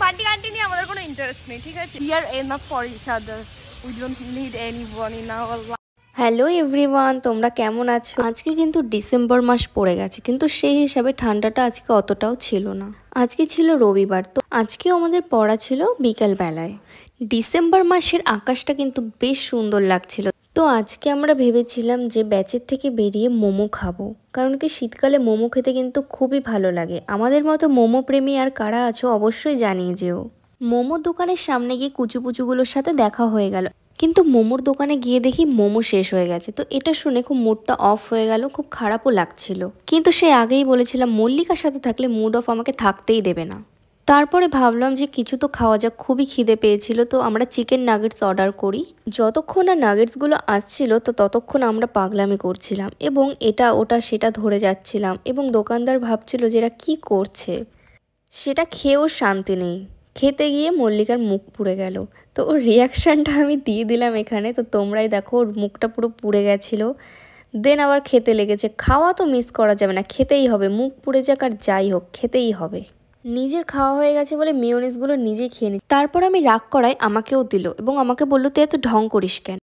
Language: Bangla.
বান্টি আন্টি নিয়ে আমাদের কোনো ইন্টারেস্ট নেই, ঠিক আছে? We are enough for each other. We don't need anyone in our life. Hello everyone, তোমরা কেমন আছো? আজকে কিন্তু ডিসেম্বর মাস পড়ে গেছে, কিন্তু সেই হিসাবে ঠান্ডাটা আজকে অতটাও ছিল না। আজকে ছিল রবিবার, তো আজকেও আমাদের পড়া ছিল বিকাল বেলায়। ডিসেম্বর মাসের আকাশটা কিন্তু বেশ সুন্দর লাগছিল। তো আজকে আমরা ভেবেছিলাম যে ব্যাচের থেকে বেরিয়ে মোমো খাবো, কারণ কি শীতকালে মোমো খেতে কিন্তু খুবই ভালো লাগে। আমাদের মতো মোমো প্রেমী আর কারা আছো অবশ্যই জানিয়ে যেও। মোমোর দোকানের সামনে গিয়ে কুচুপুচুগুলোর সাথে দেখা হয়ে গেল, কিন্তু মোমোর দোকানে গিয়ে দেখি মোমো শেষ হয়ে গেছে। তো এটা শুনে খুব মুডটা অফ হয়ে গেল, খুব খারাপও লাগছিল। কিন্তু সে আগেই বলেছিলাম মল্লিকার সাথে থাকলে মুড অফ আমাকে থাকতেই দেবে না। তারপরে ভাবলাম যে কিছু তো খাওয়া যাক, খুবই খিদে পেয়েছিল। তো আমরা চিকেন নাগেটস অর্ডার করি। যতক্ষণ না নাগেটসগুলো আসছিল তো ততক্ষণ আমরা পাগলামি করছিলাম এবং এটা ওটা সেটা ধরে যাচ্ছিলাম, এবং দোকানদার ভাবছিল যে এরা কী করছে। সেটা খেয়েও শান্তি নেই। খেতে গিয়ে মল্লিকার মুখ পুড়ে গেল, তো ওর রিয়াকশানটা আমি দিয়ে দিলাম এখানে। তো তোমরাই দেখো, ওর মুখটা পুরো পুড়ে গেছিলো। দেন আবার খেতে লেগেছে। খাওয়া তো মিস করা যাবে না, খেতেই হবে, মুখ পুড়ে যাক আর যাই হোক খেতেই হবে। নিজের খাওয়া হয়ে গেছে বলে মিওনিসগুলো নিজেই খেয়ে নি। তারপর আমি রাগ করায় আমাকেও দিল এবং আমাকে বললো তুই এত ঢং করিস কেন।